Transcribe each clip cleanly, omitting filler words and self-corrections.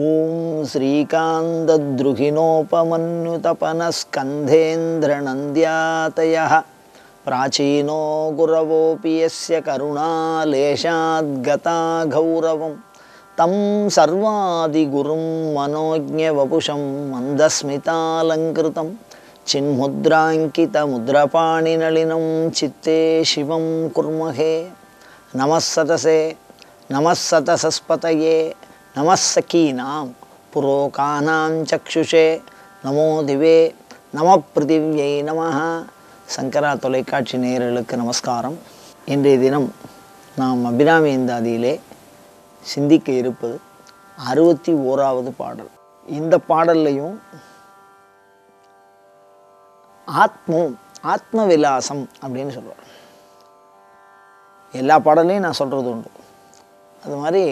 ஓம் ஸ்ரீகாந்தத்ருஹிணோபமன்யுதபனஸ்கந்தேந்திரநந்த்யாதயः பிராச்சீனோ குரவோபி யஸ்ய கருணாலேஷாத்கதா கௌரவம் தம் சர்வாதிகுரும் மனோஜ்ஞவபுஷம் மந்தஸ்மிதாலங்கிருதம் சின்முத்ராங்கிதமுத்ரபாணிநளினம் சித்தே சிவம் குர்மஹே. நமஸ்ஸதசே நமஸ்ஸதசஸ்பதயே நமஸ்ஸகீனாம் புரோகானாம் சக்ஷுஷே நமோ திவே நம பிருதிவ்யை நமஹ. சங்கரா தொலைக்காட்சி நேயர்களுக்கு நமஸ்காரம். இன்றைய தினம் நாம் அபிராமி இந்தாதியிலே சிந்திக்க இருப்பது 61வது பாடல். இந்த பாடல்லையும் ஆத்ம விலாசம் அப்படின்னு சொல்லுவார். எல்லா பாடலையும் நான் சொல்கிறது உண்டு. அது மாதிரி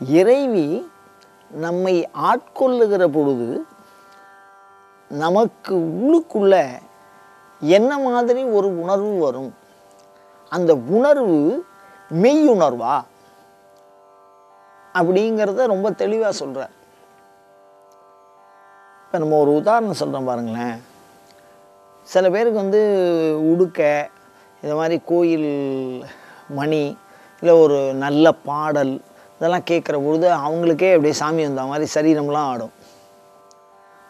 இறைவி நம்மை ஆட்கொள்ளுகிற பொழுது நமக்கு உள்ளுக்குள்ள என்ன மாதிரி ஒரு உணர்வு வரும், அந்த உணர்வு மெய்யுணர்வா அப்படிங்கிறத ரொம்ப தெளிவாக சொல்கிறார். இப்போ நம்ம ஒரு உதாரணம் சொல்கிறோம் பாருங்களேன். சில பேருக்கு உடுக்க இந்த மாதிரி கோயில் மணி இல்லை ஒரு நல்ல பாடல் இதெல்லாம் கேட்குற பொழுது அவங்களுக்கே அப்படியே சாமி வந்த மாதிரி சரீரம்லாம் ஆடும்.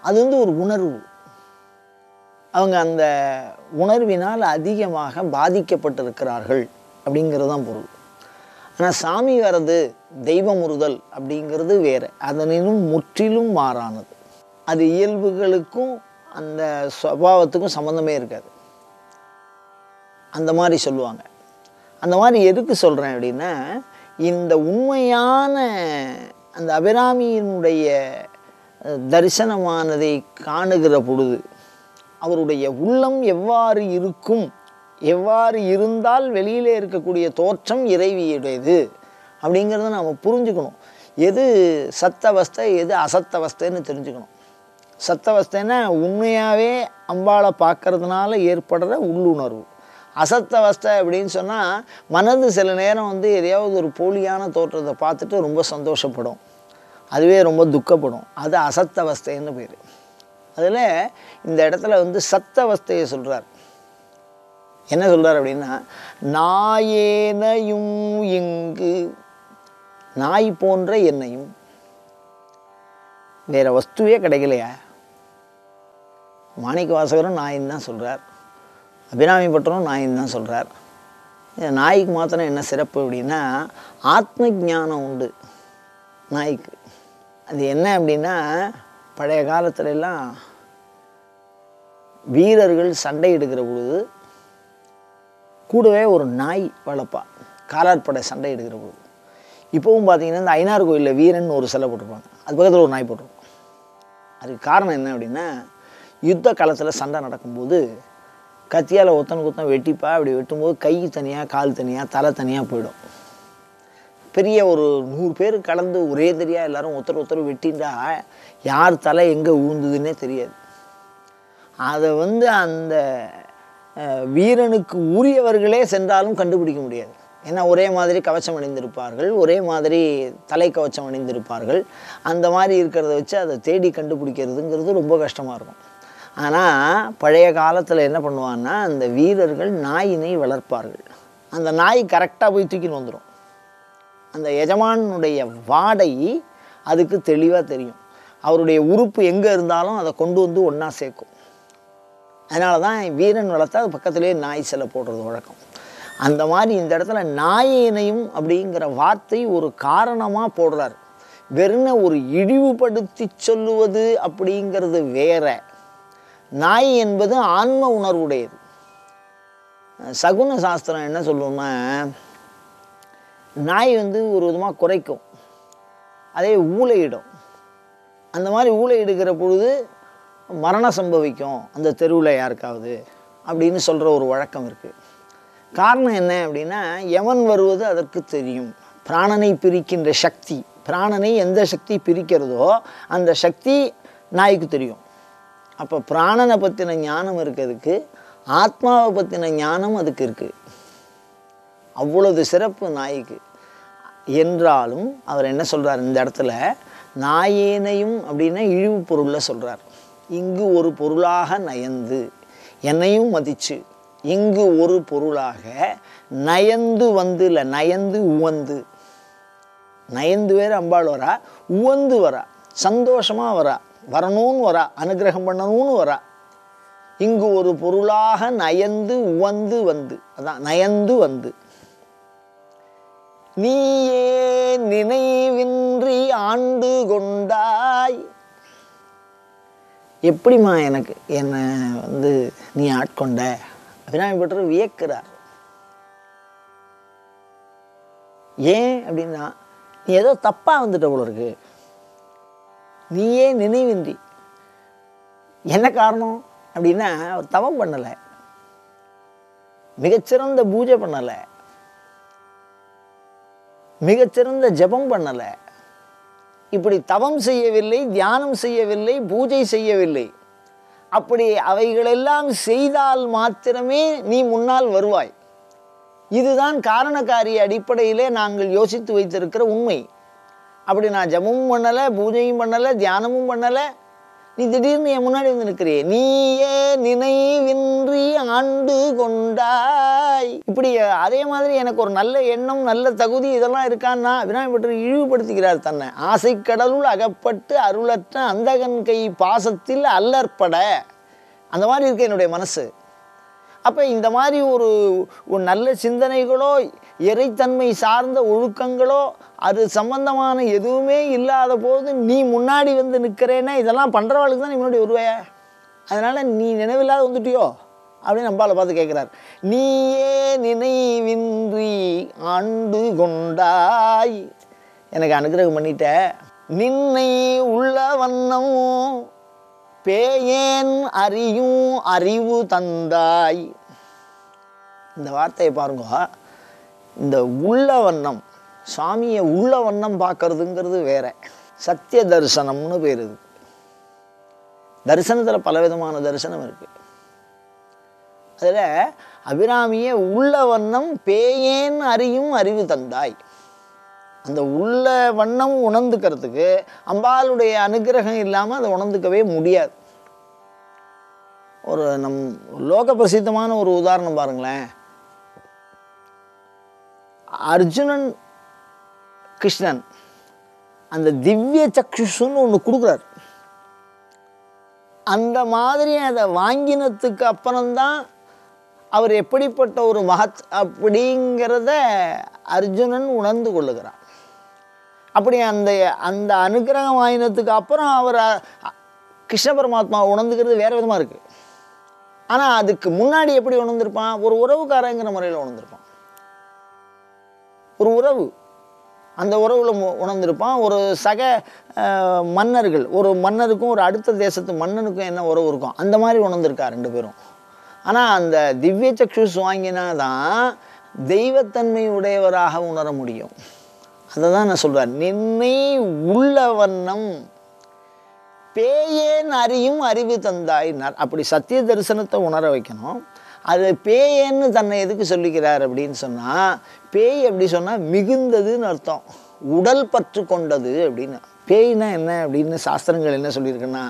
அது ஒரு உணர்வு. அவங்க அந்த உணர்வினால் அதிகமாக பாதிக்கப்பட்டிருக்கிறார்கள் அப்படிங்கிறது தான் பொருள். ஆனால் சாமி வர்றது தெய்வமுறுதல் அப்படிங்கிறது வேறு, அதனினும் முற்றிலும் மாறானது. அது இயல்புகளுக்கும் அந்த சுபாவத்துக்கும் சம்மந்தமே இருக்காது. அந்த மாதிரி சொல்லுவாங்க. அந்த மாதிரி எதுக்கு சொல்கிறேன் அப்படின்னா, இந்த உண்மையான அந்த அபிராமியினுடைய தரிசனமானதை காணுகிற பொழுது அவருடைய உள்ளம் எவ்வாறு இருக்கும், எவ்வாறு இருந்தால் வெளியிலே இருக்கக்கூடிய தோற்றம் இறைவியுடையது அப்படிங்கிறத நம்ம புரிஞ்சுக்கணும். எது சத்தவஸ்தை எது அசத்தவஸ்தைன்னு தெரிஞ்சுக்கணும். சத்தவஸ்தைன்னா உண்மையாகவே அம்பாளை பார்க்கறதுனால ஏற்படுற உள்ளுணர்வு. அசத்தவஸ்தை அப்படின்னு சொன்னால் மனது சில நேரம் எதையாவது ஒரு போலியான தோற்றத்தை பார்த்துட்டு ரொம்ப சந்தோஷப்படும், அதுவே ரொம்ப துக்கப்படும். அது அசத்தவஸ்தைன்னு பேர். அதில் இந்த இடத்துல சத்தவஸ்தையை சொல்கிறார். என்ன சொல்கிறார் அப்படின்னா, நாயேனையும் இங்கு, நாய் போன்ற என்னையும், வேற வஸ்துவே கிடைக்கலையா. மாணிக்க வாசகரும் நாயின்னு தான் சொல்கிறார், அபிராமி பட்டரும் நாயின்னு தான் சொல்கிறார். நாய்க்கு மாத்திரம் என்ன சிறப்பு அப்படின்னா, ஆத்ம ஞானம் உண்டு நாய்க்கு. அது என்ன அப்படின்னா, பழைய காலத்துலலாம் வீரர்கள் சண்டை எடுக்கிற பொழுது கூடவே ஒரு நாய் வளர்ப்பா, காலாட்படை சண்டை எடுக்கிற பொழுது. இப்போவும் பார்த்தீங்கன்னா இந்த ஐனார் கோயிலில் வீரன் ஒரு சிலை போட்டிருப்பாங்க, அது பக்கத்தில் ஒரு நாய் போட்டிருப்பாங்க. அதுக்கு காரணம் என்ன அப்படின்னா, யுத்த காலத்தில் சண்டை நடக்கும்போது கத்தியால் ஒத்தனை வெட்டிப்பா. அப்படி வெட்டும்போது கை தனியாக, கால் தனியாக, தலை தனியாக போயிடும். பெரிய ஒரு 100 பேர் கலந்து ஒரே தெரியாக எல்லோரும் ஒருத்தர் வெட்டிண்டா யார் தலை எங்கே ஊழ்ந்ததுன்னே தெரியாது. அதை அந்த வீரனுக்கு உரியவர்களே சென்றாலும் கண்டுபிடிக்க முடியாது. ஏன்னா ஒரே மாதிரி கவச்சம் அணிந்திருப்பார்கள், ஒரே மாதிரி தலை கவச்சம் அணிந்திருப்பார்கள். அந்த மாதிரி இருக்கிறத வச்சு அதை தேடி கண்டுபிடிக்கிறதுங்கிறது ரொம்ப கஷ்டமாக இருக்கும். ஆனால் பழைய காலத்தில் என்ன பண்ணுவான்னா, அந்த வீரர்கள் நாயினை வளர்ப்பார்கள். அந்த நாய் கரெக்டாக போய் தூக்கின்னு வந்துடும். அந்த எஜமானுடைய வாடை அதுக்கு தெளிவாக தெரியும். அவருடைய உறுப்பு எங்கே இருந்தாலும் அதை கொண்டு ஒன்றா சேர்க்கும். அதனால தான் வீரன் வளர்த்தா அது பக்கத்துலேயே நாய் சிலை போடுறது வழக்கம். அந்த மாதிரி இந்த இடத்துல நாயினையும் அப்படிங்கிற வார்த்தை ஒரு காரணமாக போடுறார். வெறும் ஒரு இழிவுபடுத்தி சொல்லுவது அப்படிங்கிறது வேற. நாய் என்பது ஆன்ம உணர்வுடையது. சகுன சாஸ்திரம் என்ன சொல்லுவோம்னா, நாய் ஒரு விதமாக குறைக்கும், அதே ஊளையிடும். அந்த மாதிரி ஊளையிடுகிற பொழுது மரணம் சம்பவிக்கும் அந்த தெருவில் யாருக்காவது அப்படின்னு சொல்கிற ஒரு வழக்கம் இருக்குது. காரணம் என்ன அப்படின்னா, யமன் வருவது அதற்கு தெரியும். பிராணனை பிரிக்கின்ற சக்தி, பிராணனை எந்த சக்தி பிரிக்கிறதோ அந்த சக்தி நாய்க்கு தெரியும். அப்போ பிராணனை பற்றின ஞானம் இருக்கிறதுக்கு, ஆத்மாவை பற்றின ஞானம் அதுக்கு இருக்குது. அவ்வளவு சிறப்பு நாய்க்கு. என்றாலும் அவர் என்ன சொல்கிறார் இந்த இடத்துல, நாயேனையும் அப்படின்னா இழிவு பொருளில் சொல்கிறார். இங்கு ஒரு பொருளாக நயந்து, என்னையும் மதிச்சு இங்கு ஒரு பொருளாக நயந்து வந்து, இல்லை நயந்து உவந்து, நயந்து வேறு அம்பாள் வரா, உவந்து வரா, சந்தோஷமாக வரா, வரணும்னு வரா, அனுகிரகம் பண்ணணும்னு வரா. இங்கு ஒரு பொருளாக நயந்து உவந்து வந்து, அதான் நயந்து வந்து. நீயே நினைவின்றி ஆண்டு கொண்டாய். எப்படிம்மா எனக்கு என்னை வந்து நீ ஆட்கொண்ட? அபிராமி பட்டர் வியக்கிறார். ஏன் அப்படின்னா, நீ ஏதோ தப்பாக வந்துட்ட போல இருக்கு. நீயே நினைவின்றி. என்ன காரணம் அப்படின்னா, அவர் தவம் பண்ணலை, மிகச்சிறந்த பூஜை பண்ணலை, மிகச்சிறந்த ஜபம் பண்ணலை, இப்படி தவம் செய்யவில்லை, தியானம் செய்யவில்லை, பூஜை செய்யவில்லை. அப்படி அவைகளெல்லாம் செய்தால் மாத்திரமே நீ முன்னால் வருவாய். இதுதான் காரணக்காரிய அடிப்படையிலே நாங்கள் யோசித்து வைத்திருக்கிற உண்மை. அப்படி நான் ஜபமும் பண்ணலை, பூஜையும் பண்ணலை, தியானமும் பண்ணலை, நீ திடீர்னு என் முன்னாடி வந்து நிற்கிறியே. நீயே நினைவின்றி ஆண்டு கொண்டாய். இப்படி அதே மாதிரி எனக்கு ஒரு நல்ல எண்ணம், நல்ல தகுதி இதெல்லாம் இருக்கான்னா அபிராமி பட்டர் இழிவுபடுத்துகிறார் தன்னை. ஆசைக்கடலுள் அகப்பட்டு அருளற்ற அந்தகன் கை பாசத்தில் அல்லற்பட. அந்த மாதிரி இருக்கு என்னுடைய மனசு. அப்போ இந்த மாதிரி ஒரு நல்ல சிந்தனைகளோ, இறைத்தன்மை சார்ந்த ஒழுக்கங்களோ, அது சம்பந்தமான எதுவுமே இல்லாத போது நீ முன்னாடி வந்து நிற்கிறேன்னா, இதெல்லாம் பண்ணுறவாளுக்கு தான் நீ முன்னாடி வருவே. அதனால் நீ நினைவில்லாத வந்துட்டியோ அப்படின்னு நம்பால பார்த்து கேட்குறார். நீயே நினைவின்றி ஆண்டு கொண்டாய். எனக்கு அனுகிரகம் பண்ணிட்ட. நின்னை உள்ள வண்ணம் பேயேன் அறியும் அறிவு தந்தாய். இந்த வார்த்தையை பாருங்க. இந்த உள்ள வண்ணம், சுவாமியை உள்ள வண்ணம் பார்க்கறதுங்கிறது வேற. சத்திய தரிசனம்னு பேர். இது தரிசனத்தில் பலவிதமான தரிசனம் இருக்கு. அதில் அபிராமியை உள்ள வண்ணம் பேயேன் அறியும் அறிவு தந்தாய். அந்த உள்ள வண்ணம் உணர்ந்துக்கிறதுக்கு அம்பாளுடைய அனுகிரகம் இல்லாமல் அதை உணர்ந்துக்கவே முடியாது. ஒரு லோக பிரசித்தமான ஒரு உதாரணம் பாருங்களேன். அர்ஜுனன் கிருஷ்ணன் அந்த திவ்ய சக்ஷுன்னு ஒன்று கொடுக்குறார். அந்த மாதிரி அதை வாங்கினத்துக்கு அப்புறம்தான் அவர் எப்படிப்பட்ட ஒரு மகத் அப்படிங்கிறத அர்ஜுனன் உணர்ந்து கொள்ளுகிறார். அப்படி அந்த அந்த அனுகிரகம் வாங்கினதுக்கு அப்புறம் அவர் கிருஷ்ண பரமாத்மா உணர்ந்துக்கிறது வேறு விதமாக இருக்குது. ஆனால் அதுக்கு முன்னாடி எப்படி உணர்ந்திருப்பான்? ஒரு உறவுக்காரங்கிற முறையில் உணர்ந்திருப்பான். ஒரு உறவு, அந்த உறவில் உணர்ந்திருப்பான். ஒரு சக மன்னர்கள், ஒரு மன்னருக்கும் ஒரு அடுத்த தேசத்து மன்னனுக்கும் என்ன உறவு இருக்கும், அந்த மாதிரி உணர்ந்திருக்கா ரெண்டு பேரும். ஆனால் அந்த திவ்ய சக்ஷுஸ் வாங்கினா தான் தெய்வத்தன்மை உடையவராக உணர முடியும். அதை தான் நான் சொல்கிறேன். நின்னை உள்ள வண்ணம் பேயேன் அறியும் அறிவு தந்தாயினார். அப்படி சத்திய தரிசனத்தை உணர வைக்கணும். அது பேயேன்னு தன்னை எதுக்கு சொல்லிக்கிறார் அப்படின்னு சொன்னால், பேய் அப்படி சொன்னால் மிகுந்ததுன்னு அர்த்தம், உடல் பற்று கொண்டது அப்படின்னு. பேய்னா என்ன அப்படின்னு சாஸ்திரங்கள் என்ன சொல்லியிருக்குன்னா,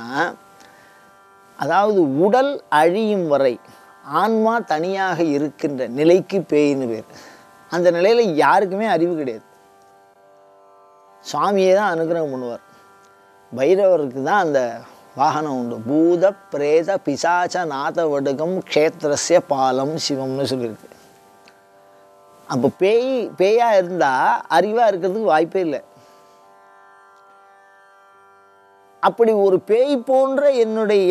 அதாவது உடல் அழியும் வரை ஆன்மா தனியாக இருக்கின்ற நிலைக்கு பேயின்னு பேர். அந்த நிலையில் யாருக்குமே அறிவு கிடையாது. சுவாமியே தான் அனுகிரகம் பண்ணுவார். பைரவருக்கு தான் அந்த வாகனம் உண்டு. பூத பிரேத பிசாச்ச நாத வடுகம் க்ஷேத்திரஸ்ய பாலம் சிவம்னு சொல்லியிருக்கு. அப்போ பேயாக இருந்தால் அறிவாக இருக்கிறதுக்கு வாய்ப்பே இல்லை. அப்படி ஒரு பேய் போன்ற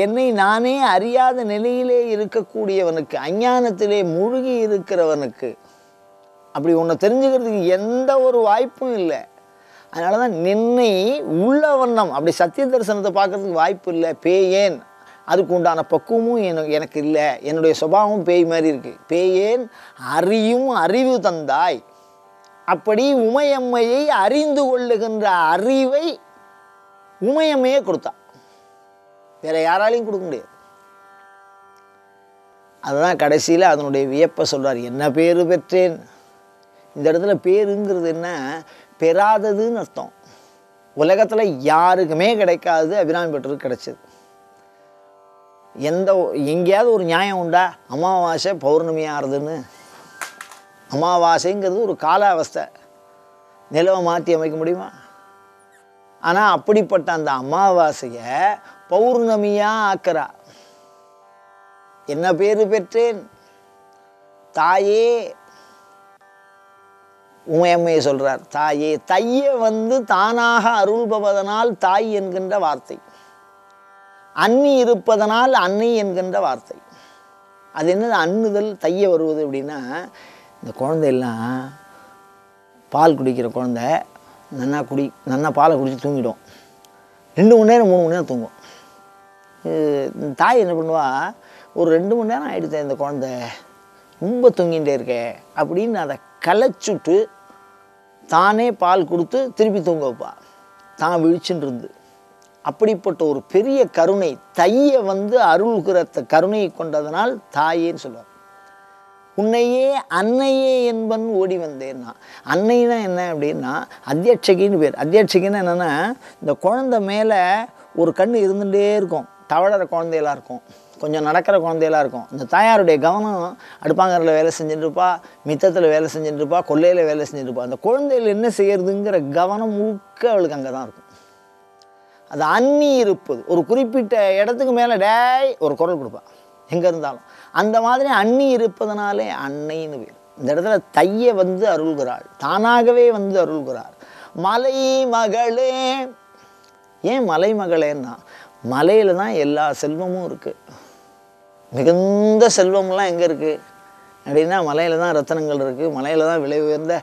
என்னை நானே அறியாத நிலையிலே இருக்கக்கூடியவனுக்கு, அஞ்ஞானத்திலே மூழ்கி இருக்கிறவனுக்கு அப்படி ஒன்று தெரிஞ்சுக்கிறதுக்கு எந்த ஒரு வாய்ப்பும் இல்லை. அதனால தான் நின்னை உள்ள வண்ணம், அப்படி சத்திய தரிசனத்தை பார்க்கறதுக்கு வாய்ப்பு இல்லை. பேயேன், அதுக்கு உண்டான பக்குவமும் எனக்கு இல்லை. என்னுடைய சுபாவம் பேய் மாதிரி இருக்குது. பேயேன் அறியும் அறிவு தந்தாய். அப்படி உமையம்மையை அறிந்து கொள்ளுகின்ற அறிவை உமையம்மையே கொடுத்தா. வேற யாராலையும் கொடுக்க முடியாது. அதுதான் கடைசியில் அதனுடைய வியப்பை சொல்கிறார். என்ன பேரு பெற்றேன். இந்த இடத்துல பேருங்கிறது என்ன, பெறாததுன்னு அர்த்தம். உலகத்தில் யாருக்குமே கிடைக்காது அபிராமி பட்டருக்கு கிடைச்சது. எங்கேயாவது ஒரு நியாயம் உண்டா? அமாவாசை பௌர்ணமி ஆறுதுன்னு. அமாவாசைங்கிறது ஒரு கால அவஸ்தை, நிலவை மாற்றி அமைக்க முடியுமா? ஆனால் அப்படிப்பட்ட அந்த அமாவாசையை பௌர்ணமியாக ஆக்கிறா. என்ன பேர் பெற்றேன் தாயே? உமையம்மையை சொல்கிறார், தாயே. தைய தானாக அருள்பவதனால் தாய் என்கின்ற வார்த்தை, அன்னி இருப்பதனால் அன்னை என்கின்ற வார்த்தை. அது என்னது அன்னுதல்? தைய வருவது அப்படின்னா, இந்த குழந்தையெல்லாம் பால் குடிக்கிற குழந்தை நன்னா பாலை குடித்து தூங்கிடும். 2 மணி நேரம் 3 மணி நேரம் தூங்கும். தாய் என்ன பண்ணுவா, ஒரு 2 மணி நேரம் ஆகிடுது இந்த குழந்தை ரொம்ப தூங்கிகிட்டே இருக்கே அப்படின்னு அதை களைச்சுட்டு தானே பால் கொடுத்து திருப்பி தூங்க வைப்பா, தான் விழிச்சுன்னு இருந்து. அப்படிப்பட்ட ஒரு பெரிய கருணை, தையை அருள்கிற கருணையை கொண்டதனால் தாயேன்னு சொல்லுவார். உன்னையே அன்னையே என்பன் ஓடி வந்தேன்னா, அன்னைனா என்ன அப்படின்னா அத்தியட்சகின்னு பேர். அத்தியட்சகின்னு என்னென்னா, இந்த குழந்தை மேலே ஒரு கண் இருந்துகிட்டே இருக்கும். தவழற குழந்தையெல்லாம் இருக்கும், கொஞ்சம் நடக்கிற குழந்தையெல்லாம் இருக்கும். இந்த தாயாருடைய கவனம் அடுப்பாங்கரில் வேலை செஞ்சுட்டுருப்பா, மித்தத்தில் வேலை செஞ்சுட்டுருப்பா, கொல்லையில் வேலை செஞ்சுட்டுருப்பா. அந்த குழந்தைகள் என்ன செய்யறதுங்கிற கவனம் முழுக்க அவளுக்கு அங்கே தான் இருக்கும். அது அன்னி இருப்பது. ஒரு குறிப்பிட்ட இடத்துக்கு மேலே டேய் ஒரு குரல் கொடுப்பா எங்கே இருந்தாலும். அந்த மாதிரி அன்னி இருப்பதனாலே அன்னைன்னு பேர். இந்த இடத்துல தையை அருள்கிறாள், தானாகவே அருள்கிறாள். மலை மகளே. ஏன் மலை மகளேன்னா, மலையில் தான் எல்லா செல்வமும் இருக்குது. மிகுந்த செல்வம்லாம் எங்கே இருக்குது அப்படின்னா, மலையில் தான் ரத்தனங்கள் இருக்குது, மலையில் தான் விலை உயர்ந்த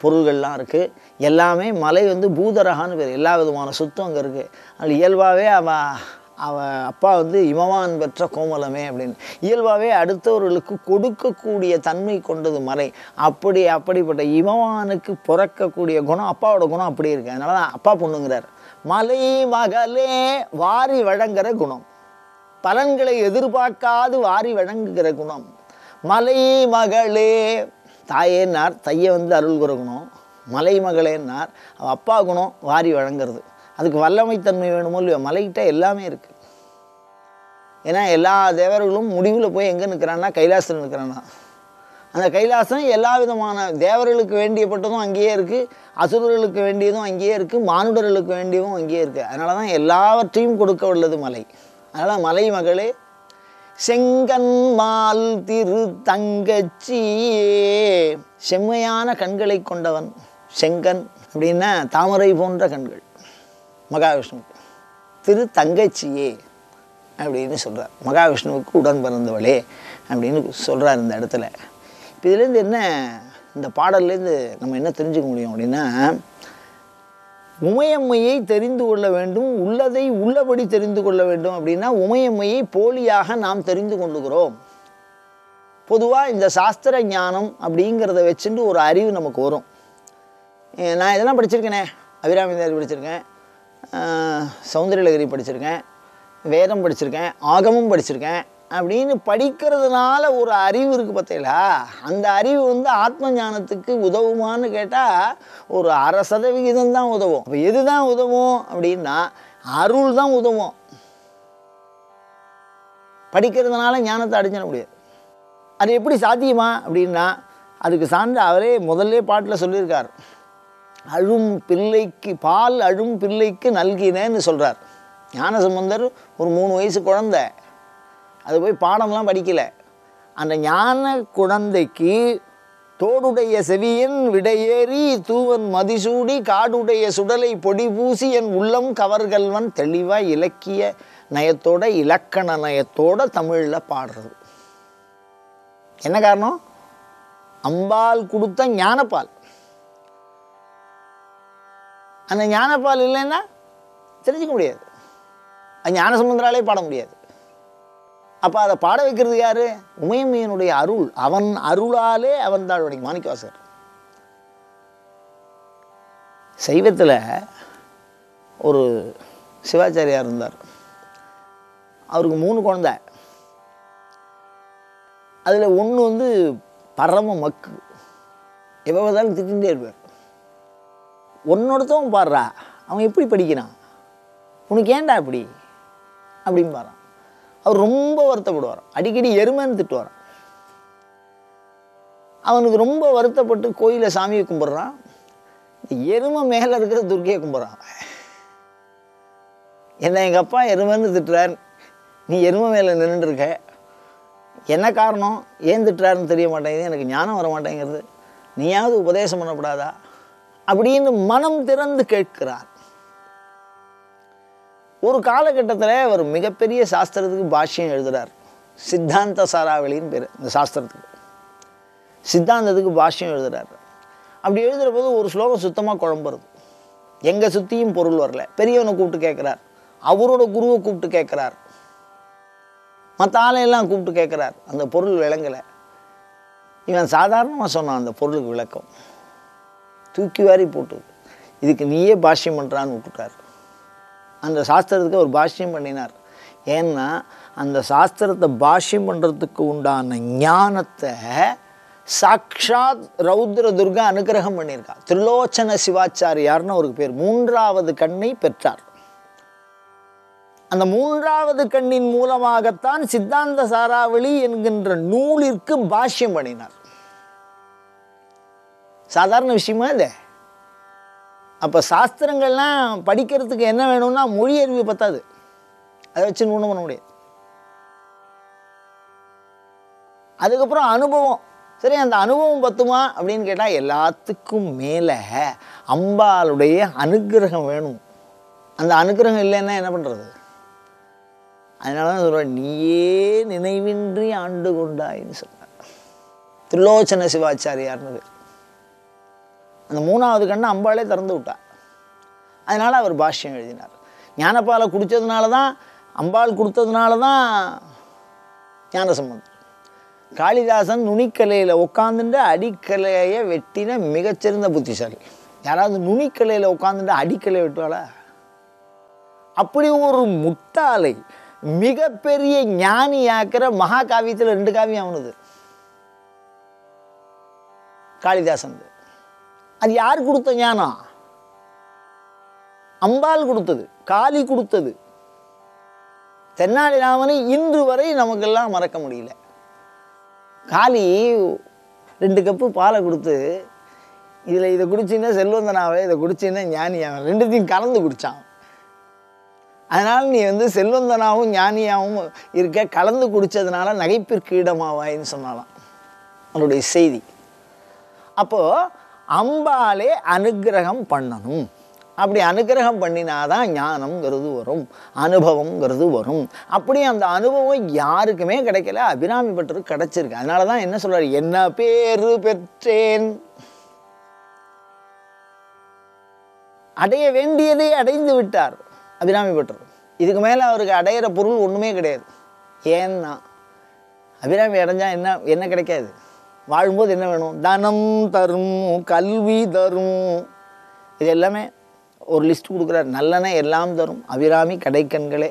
பொருள்கள்லாம் இருக்குது. எல்லாமே மலை பூதரகான்னு பேர். எல்லா விதமான சொத்தும் அங்கே இருக்குது. அது இயல்பாகவே அவள் அப்பா இமவான் பெற்ற கோமலமே அப்படின்னு இயல்பாகவே அடுத்தவர்களுக்கு கொடுக்கக்கூடிய தன்மை கொண்டது மலை. அப்படிப்பட்ட இமவானுக்கு பிறக்கக்கூடிய குணம், அப்பாவோட குணம் அப்படி இருக்குது. அதனால தான் அப்பா பொண்ணுங்கிறார். மலை மகளே, வாரி வழங்குகிற குணம், பலன்களை எதிர்பார்க்காது வாரி வழங்குகிற குணம். மலை மகளே, தாயேன்னார், தையை அருள்கிற குணம். மலை மகளேன்னார், அவள் அப்பா குணம் வாரி வழங்குறது. அதுக்கு வல்லமைத்தன்மை வேணுமோ இல்லையோ, மலைகிட்ட எல்லாமே இருக்குது. ஏன்னா எல்லா தேவர்களும் முடிவில் போய் எங்கே நிற்கிறான்னா கைலாசத்தில் நிற்கிறான்னா. அந்த கைலாசம் எல்லா விதமான தேவர்களுக்கு வேண்டியப்பட்டதும் அங்கேயே இருக்குது, அசுரர்களுக்கு வேண்டியதும் அங்கேயே இருக்குது, மானுடர்களுக்கு வேண்டியதும் அங்கேயே இருக்குது. அதனால தான் எல்லாவற்றையும் கொடுக்க உள்ளது மலை. அதனால் மலை மகளே, செங்கன்மால் திரு தங்கச்சியே. செம்மையான கண்களை கொண்டவன். செங்கன் அப்படின்னா தாமரை போன்ற கண்கள் மகாவிஷ்ணுவுக்கு. திரு தங்கச்சியே அப்படின்னு சொல்கிறார். மகாவிஷ்ணுவுக்கு உடன் பிறந்தவளே அப்படின்னு சொல்கிறார் இந்த இடத்துல. இப்போ இதுலேருந்து என்ன, இந்த பாடல்லேருந்து நம்ம என்ன தெரிஞ்சுக்க முடியும் அப்படின்னா, உமையம்மையை தெரிந்து கொள்ள வேண்டும், உள்ளதை உள்ளபடி தெரிந்து கொள்ள வேண்டும். அப்படின்னா உமையம்மையை போலியாக நாம் தெரிந்து கொள்ளுகிறோம். பொதுவாக இந்த சாஸ்திர ஞானம் அப்படிங்கிறத வச்சுட்டு ஒரு அறிவு நமக்கு வரும். நான் இதெல்லாம் படிச்சிருக்கேனே, அபிராமி தேவி படிச்சிருக்கேன், சௌந்தரலகிரி படிச்சிருக்கேன், வேதம் படிச்சிருக்கேன், ஆகமும் படிச்சிருக்கேன் அப்படின்னு படிக்கிறதுனால ஒரு அறிவு இருக்குது பார்த்தீங்களா? அந்த அறிவு ஆத்ம ஞானத்துக்கு உதவுமான்னு கேட்டால் ஒரு 1/2% தான் உதவும். அப்போ எது தான் உதவும் அப்படின்னா, அருள் தான் உதவும். படிக்கிறதுனால ஞானத்தை அடைஞ்சிட முடியாது. அது எப்படி சாத்தியமா அப்படின்னா, அதுக்கு சார்ந்த அவரே முதல்ல பாட்டில் சொல்லியிருக்கார். அழும் பிள்ளைக்கு பால் அழும் பிள்ளைக்கு நல்கினேன்னு சொல்கிறார். ஞானசம்பந்தர் ஒரு 3 வயசு குழந்தை, அது போய் பாடம்லாம் படிக்கலை. அந்த ஞான குழந்தைக்கு தோடுடைய செவியன் விடையேறி தூவன் மதிசூடி காடுடைய சுடலை பொடி பூசி என் உள்ளம் கவர்கள்வன் தெளிவாக இலக்கிய நயத்தோட இலக்கண நயத்தோட தமிழில் பாடுறது. என்ன காரணம்? அம்பாள் கொடுத்த ஞானப்பால். அந்த ஞானப்பால் இல்லைன்னா தெரிஞ்சுக்க முடியாது. அது ஞானசம்பந்தராலே பாட முடியாது. அப்போ அதை பாட வைக்கிறது யார்? உமையம்மையனுடைய அருள். அவன் அருளாலே அவன் தான் மாணிக்கவாசகர். சைவத்தில் ஒரு சிவாச்சாரியார் இருந்தார். அவருக்கு 3 குழந்தை. அதில் ஒன்று பரம மக்கு, எப்போ பார்த்தாலும் திட்டிகிட்டே இருப்பார். ஒன்னொருத்தவன் பாடுறா, அவன் எப்படி படிக்கிறான், உனக்கு ஏன்டா இப்படி அப்படின்பாரான். அவர் ரொம்ப வருத்தப்படுவார், அடிக்கடி எருமைன்னு திட்டுவாரான். அவனுக்கு ரொம்ப வருத்தப்பட்டு கோயிலில் சாமியை கும்பிட்றான், எருமை மேலே இருக்கிற துர்க்கையை கும்பிட்றான். என்ன எங்கள் அப்பா எருமைன்னு திட்டுறார், நீ எருமை மேலே நின்றுருக்க, என்ன காரணம், ஏன் திட்டுறாருன்னு தெரிய மாட்டேங்குது, எனக்கு ஞானம் வர மாட்டேங்கிறது, நீயாவது உபதேசம் பண்ணக்கூடாதா அப்படின்னு மனம் திறந்து கேட்கிறார். ஒரு காலகட்டத்தில் அவர் மிகப்பெரிய சாஸ்திரத்துக்கு பாஷ்யம் எழுதுகிறார். சித்தாந்த சாராவளின்னு பேர் இந்த சாஸ்திரத்துக்கு, சித்தாந்தத்துக்கு பாஷ்யம் எழுதுகிறார். அப்படி எழுதுகிற போது ஒரு ஸ்லோகம் சுத்தமாக குழம்புறது, எங்கே சுற்றியும் பொருள் வரல. பெரியவனை கூப்பிட்டு கேட்குறார், அவரோட குருவை கூப்பிட்டு கேட்குறார், மற்ற ஆளையெல்லாம் கூப்பிட்டு கேட்குறார், அந்த பொருள் விளங்கலை. இவன் சாதாரணமாக சொன்னான் அந்த பொருளுக்கு விளக்கம், தூக்கி வாரி போட்டு இதுக்கு நீயே பாஷ்யம் பண்ணுறான்னு விட்டுட்டார். அந்த சாஸ்திரத்துக்கு அவர் பாஷ்யம் பண்ணினார். ஏன்னா அந்த சாஸ்திரத்தை பாஷ்யம் பண்ணுறதுக்கு உண்டான ஞானத்தை சாக்ஷாத் ரௌத்ர துர்கா அனுகிரகம் பண்ணியிருக்கா. திரிலோச்சன சிவாச்சாரியார்னு அவருக்கு பேர். 3வது கண்ணை பெற்றார். அந்த 3வது கண்ணின் மூலமாகத்தான் சித்தாந்த சாராவளி என்கின்ற நூலிற்கு பாஷ்யம் பண்ணினார். சாதாரண விஷயமா இல்லை. அப்போ சாஸ்திரங்கள்லாம் படிக்கிறதுக்கு என்ன வேணும்னா மொழி அறிவு பத்தாது, அதை வச்சு ஒன்றும் பண்ண முடியாது. அதுக்கப்புறம் அனுபவம். சரி, அந்த அனுபவம் பத்துமா அப்படின்னு கேட்டால் எல்லாத்துக்கும் மேலே அம்பாளுடைய அனுகிரகம் வேணும். அந்த அனுகிரகம் இல்லைன்னா என்ன பண்ணுறது? அதனால தான் சொல்கிறேன், நீயே நினைவின்றி ஆண்டு கொண்டாயின்னு சொன்னார். திரிலோச்சன சிவாச்சாரியார்னு. அந்த 3வது கண்ணை அம்பாளே திறந்து விட்டார். அதனால் அவர் பாஷ்யம் எழுதினார். ஞானப்பாலை குடித்ததுனால தான், அம்பாள் கொடுத்ததுனால தான் ஞானசம்பந்தர். காளிதாசன் நுனிக்கலையில் உட்காந்துட்டு அடிக்கலையை வெட்டின மிகச்சிறந்த புத்திசாலி. யாராவது நுனிக்கலையில் உட்காந்துட்டு அடிக்கலை வெட்டுவாளா? அப்படி ஒரு முட்டாளை மிகப்பெரிய ஞானியாக்கிற மகாகாவியத்தில் 2 காவியம் அவனுது. காளிதாசன். அது யார் கொடுத்த ஞானம்? அம்பாள் கொடுத்தது, காளி கொடுத்தது. தென்னாலிராமனை இன்று வரை நமக்கெல்லாம் மறக்க முடியல. காளி 2 கப்பு பாலை கொடுத்து, இதில் இதை குடிச்சின்னா செல்வந்தனாவே, இதை குடிச்சின்னா ஞானியாவே, 2த்தையும் கலந்து குடித்தான். அதனால் நீ செல்வந்தனாகவும் ஞானியாகவும் இருக்க, கலந்து குடித்ததுனால நகைப்பிற்கு இடமாவாயின்னு சொன்னாலாம் அவருடைய செய்தி. அப்போது அம்பாலே அனுகிரகம் பண்ணணும். அப்படி அனுகிரகம் பண்ணினாதான் ஞானம்ங்கிறது வரும், அனுபவங்கிறது வரும். அப்படி அந்த அனுபவம் யாருக்குமே கிடைக்கல, அபிராமி பட்டருக்கு கிடைச்சிருக்கு. அதனால தான் என்ன சொல்றாரு, என்ன பேரு பெற்றேன், அடைய வேண்டியதை அடைந்து விட்டார் அபிராமி பட்டர். இதுக்கு மேலே அவருக்கு அடையிற பொருள் ஒன்றுமே கிடையாது. ஏன்னா அபிராமி அடைஞ்சா என்ன கிடைக்காது? வாழும்போது என்ன வேணும்? தனம் தரும், கல்வி தரும். இது எல்லாமே ஒரு லிஸ்ட் கொடுக்குறார். நல்லன எல்லாம் தரும் அபிராமி கடைக்கண்களே.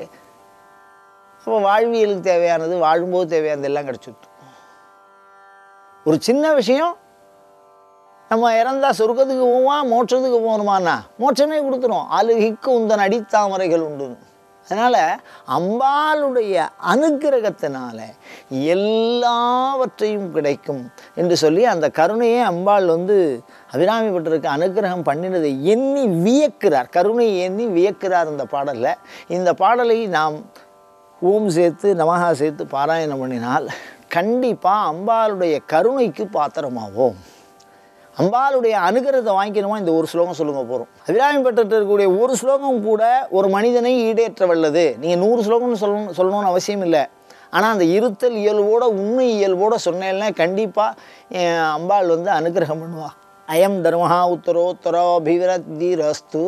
அப்போ வாழ்வியலுக்கு தேவையானது, வாழும்போது தேவையானது எல்லாம் கிடச்சிட்டு. ஒரு சின்ன விஷயம், நம்ம இறந்தா சொர்க்கத்துக்கு போவோமா மோட்சத்துக்கு போகணுமாண்ணா, மோட்சமே கொடுத்துரும். அழுகிக்கு உந்தன் அடித்தாமரைகள் உண்டு. அதனால் அம்பாளுடைய அனுக்கிரகத்தினால எல்லாவற்றையும் கிடைக்கும் என்று சொல்லி அந்த கருணையை அம்பாள் அபிராமி பட்டருக்கு அனுக்கிரகம் பண்ணினதை எண்ணி வியக்கிறார். கருணையை எண்ணி வியக்கிறார் இந்த பாடலில். இந்த பாடலை நாம் ஓம் சேர்த்து நமஹா சேர்த்து பாராயணம் பண்ணினால் கண்டிப்பாக அம்பாளுடைய கருணைக்கு பாத்திரமாவோம். அம்பாளுடைய அனுகிரகத்தை வாங்கிக்கணுமா? இந்த ஒரு ஸ்லோகம் சொல்லுங்க போகிறோம். அபிராமி பட்டர்கிட்ட இருக்கக்கூடிய ஒரு ஸ்லோகம் கூட ஒரு மனிதனை ஈடேற்ற வல்லது. நீங்கள் 100 ஸ்லோகம்னு சொல்லணும்னு அவசியம் இல்லை. ஆனால் அந்த இருத்தல் இயல்போட, உண்மை இயல்போட சொன்னேன்னா கண்டிப்பாக அம்பாள் அனுகிரகம் பண்ணுவா. அயம் தர்மஹா உத்தரோத்தரோ அபிவிருத்திரஸ்து.